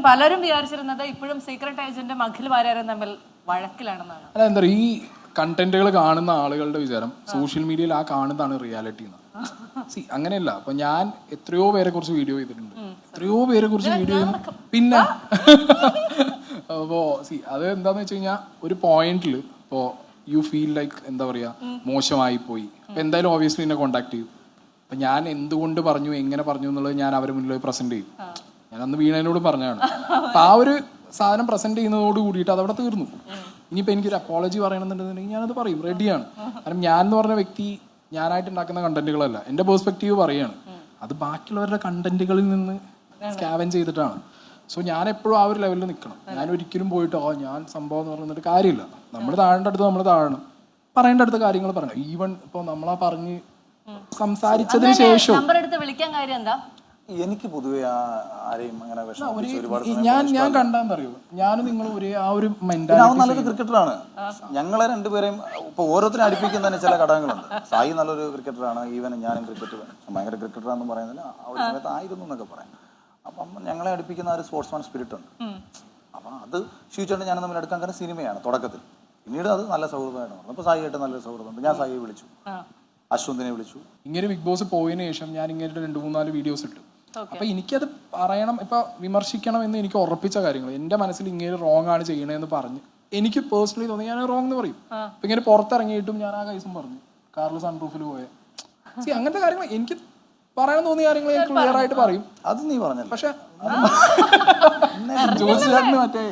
പലരും വിചാരിച്ചിരുന്നത് ഇപ്പോഴും സീക്രട്ട് ഏജന്റും അഖിൽ വാര്യരും തമ്മിൽ വഴക്കിലാണെന്നാണ്. അല്ല എന്താ ഈ കണ്ടന്റുകൾ കാണുന്ന ആളുകളുടെ വിചാരം സോഷ്യൽ മീഡിയയിൽ ആ കാണുന്നതാണ് റിയാലിറ്റി എന്ന്. അങ്ങനെയല്ല. അപ്പൊ ഞാൻ എത്രയോ പേരെ കുറിച്ച് വീഡിയോ ചെയ്തിട്ടുണ്ട്, എത്രയോ പേരെ കുറിച്ച് വീഡിയോ ചെയ്തു. പിന്നെ അപ്പോ അത് എന്താന്ന് വെച്ച് കഴിഞ്ഞാൽ ഒരു പോയിന്റിൽ ഇപ്പോ യു ഫീൽ ലൈക്ക് എന്താ പറയാ മോശമായി പോയി, അപ്പൊ എന്തായാലും ഓബിയസ്ലി എന്നെ കോണ്ടാക്ട് ചെയ്യും. അപ്പൊ ഞാൻ എന്തുകൊണ്ട് പറഞ്ഞു, എങ്ങനെ പറഞ്ഞു എന്നുള്ളത് ഞാൻ അവരെ മുന്നിൽ പ്രസന്റ് ചെയ്യും. ഞാൻ അന്ന് വീണേനോട് പറഞ്ഞതാണ്. അപ്പൊ ആ ഒരു സാധനം പ്രസന്റ് ചെയ്യുന്നതോട് കൂടിയിട്ട് അതവിടെ തീർന്നു. ഇനിയിപ്പോൾ എനിക്കൊരു അപ്പോളജി പറയണമെന്നുണ്ടെന്നുണ്ടെങ്കിൽ ഞാനത് പറയും, റെഡിയാണ്. കാരണം ഞാൻ എന്ന് പറഞ്ഞ വ്യക്തി ഞാനായിട്ട് ഉണ്ടാക്കുന്ന കണ്ടന്റുകളല്ല, എൻ്റെ പെർസ്പെക്റ്റീവ് പറയാണ്. അത് ബാക്കിയുള്ളവരുടെ കണ്ടന്റുകളിൽ നിന്ന് സ്കാവൻ ചെയ്തിട്ടാണ്. സോ ഞാൻ എപ്പോഴും ആ ഒരു ലെവലിൽ നിൽക്കണം. ഞാൻ ഒരിക്കലും പോയിട്ട് ഞാൻ സംഭവം എന്ന് പറഞ്ഞിട്ട് കാര്യമില്ല. നമ്മൾ താഴേണ്ട അടുത്ത് നമ്മൾ താഴണം, പറയേണ്ട അടുത്ത കാര്യങ്ങൾ പറയണം. ഈവൻ ഇപ്പോൾ നമ്മളാ പറഞ്ഞ് സംസാരിച്ചതിന് ശേഷം വിളിക്കാൻ കാര്യം എന്താ, എനിക്ക് പൊതുവെ ആരെയും അങ്ങനെ ഞാൻ കണ്ടാന്ന് അറിയോ, ഞാനും നിങ്ങൾ ഒരേ ആ ഒരു നല്ലൊരു ക്രിക്കറ്ററാണ്. ഞങ്ങളെ രണ്ടുപേരെയും ഇപ്പൊ ഓരോരുത്തരും അടുപ്പിക്കുന്നതിന് ചില ഘടകങ്ങളുണ്ട്. സായി നല്ലൊരു ക്രിക്കറ്ററാണ്, ഈവൻ ഞാനും ക്രിക്കറ്റ് ഭയങ്കര ക്രിക്കറ്ററാണെന്ന് പറയുന്നില്ല, ആ ഒരു സമയത്ത് ആയിരുന്നു എന്നൊക്കെ പറയാം. അപ്പം ഞങ്ങളെ അടുപ്പിക്കുന്ന ഒരു സ്പോർട്സ്മാൻ സ്പിരിറ്റ് ഉണ്ട്. അപ്പം അത് ഫ്യൂച്ചറിൽ ഞാനും തമ്മിൽ എടുക്കാൻ കാരണം സിനിമയാണ് തുടക്കത്തിൽ. പിന്നീട് അത് നല്ല സൗഹൃദമായിട്ട് മാറും. അപ്പൊ സായിയായിട്ട് നല്ലൊരു സൗഹൃദമുണ്ട്. ഞാൻ സായിയെ വിളിച്ചു, അശ്വന്തിനെ വിളിച്ചു. ഇങ്ങനെ ബിഗ് ബോസ് പോയതിനു ശേഷം ഞാൻ ഇങ്ങനെ 2-3-4 വീഡിയോസ് ഇട്ടു. അപ്പൊ എനിക്കത് പറയണം, ഇപ്പൊ വിമർശിക്കണം എന്ന് എനിക്ക് ഉറപ്പിച്ച കാര്യങ്ങൾ എന്റെ മനസ്സിൽ ഇങ്ങനെ റോങ് ആണ് ചെയ്യണേന്ന് പറഞ്ഞ് എനിക്ക് പേഴ്സണലി തോന്നി ഞാൻ റോങ് എന്ന് പറയും. അപ്പൊ ഇങ്ങനെ പുറത്തിറങ്ങിയിട്ടും ഞാൻ ആ കേസും പറഞ്ഞു, കാറിൽ സൺറൂഫിൽ പോയ അങ്ങനത്തെ കാര്യങ്ങൾ എനിക്ക് പറയാൻ തോന്നിയ കാര്യങ്ങൾ ഞാൻ ക്ലിയർ ആയിട്ട് പറയും. അത് നീ പറഞ്ഞല്ലോ. പക്ഷെ ജോസിന് മറ്റേ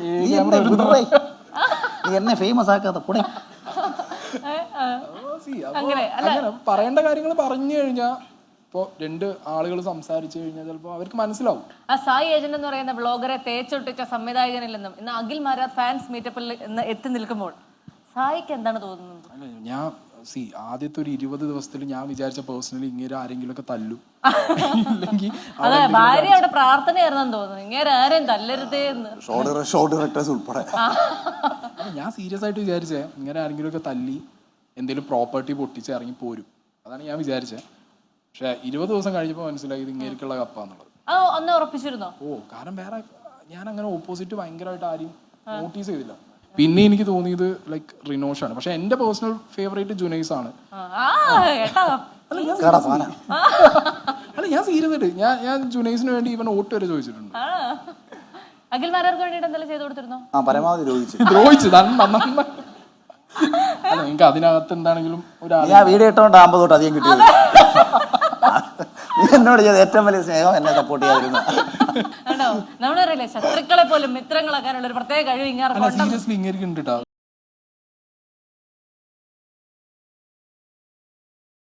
എന്നെ ഫേമസ് ആക്കാതെ കൂടെ അങ്ങനെ പറയേണ്ട കാര്യങ്ങൾ പറഞ്ഞു കഴിഞ്ഞാൽ ഇപ്പോ 2 ആളുകൾ സംസാരിച്ചു കഴിഞ്ഞാൽ ചിലപ്പോൾ അവർക്ക് മനസ്സിലാവും. ആ സായി ഏജന്റ് എന്ന് പറയുന്ന ബ്ലോഗറെ തേച്ചൊട്ടിച്ച സംവിധായകനിൽ നിന്നും ഇന്ന് അഖിൽ മാരാർ ഫാൻസ് മീറ്റപ്പിൽ എത്തി നിൽക്കുമ്പോൾ സായിക്ക് എന്താണ് തോന്നുന്നത്? ഞാൻ ആദ്യത്തെ ഒരു 20 ദിവസത്തിൽ ഞാൻ വിചാരിച്ച പേഴ്സണലി ഇങ്ങനെ ആരെങ്കിലും ഒക്കെ തല്ലും, ഇല്ലെങ്കിൽ അതെ ഭാര്യ അവിടെ പ്രാർത്ഥനയായിരുന്നെന്ന് തോന്നുന്നു, ഇങ്ങനെ ആരെയും തല്ലരുതേ എന്ന്. ഞാൻ സീരിയസ് ആയിട്ട് വിചാരിച്ചേ ഇങ്ങനെ ആരെങ്കിലും ഒക്കെ തല്ലി എന്തെങ്കിലും പ്രോപ്പർട്ടി പൊട്ടിച്ച് ഇറങ്ങി പോരും, അതാണ് ഞാൻ വിചാരിച്ചത്. പക്ഷെ 20 ദിവസം കഴിഞ്ഞപ്പോൾ മനസ്സിലായി ഇത് ഇങ്ങേക്കുള്ള കപ്പാന്നുള്ളത്. അന്ന് ഉറപ്പിച്ചിരുന്നോ? കാരണം വേറെ ഞാൻ അങ്ങനെ ഓപ്പോസിറ്റ് ഭയങ്കരമായിട്ട് ആരെയും നോട്ടീസ് ചെയ്തില്ല. പിന്നെ എനിക്ക് തോന്നിയത് ലൈക്ക് റിനോഷാണ്. പക്ഷെ എന്റെ പേഴ്സണൽ ഫേവറേറ്റ് ജുനൈസ് ആണ്. അല്ല ഞാൻ സീരിയസ് ആയിട്ട് ഞാൻ ജുനൈസിന് വേണ്ടി ഇവൻ വോട്ട് വരെ ചോദിച്ചിട്ടുണ്ട്. അഖിൽ മാരാർക്ക് വേണ്ടിട്ട് എന്തെങ്കിലും ചെയ്തു കൊടുത്തിരുന്നോ? പരമാവധി ദ്രോഹിച്ചു. അല്ല നിങ്ങൾക്ക് അതിനകത്ത് എന്താണെങ്കിലും വീഡിയോ ഇട്ടോണ്ട് 50 തൊട്ട് അധികം കിട്ടിയത്. എന്നോട് ചെയ്ത ഏറ്റവും വലിയ സ്നേഹം എന്നെ സപ്പോർട്ട് ചെയ്യാതിരുന്നു. നമ്മളറിയില്ലേ ശത്രുക്കളെ പോലും മിത്രങ്ങളാക്കാനുള്ള ഒരു പ്രത്യേക കഴിവ് ഇങ്ങനെ സീരിയസ്ലി ഇങ്ങനെ ഉണ്ട്.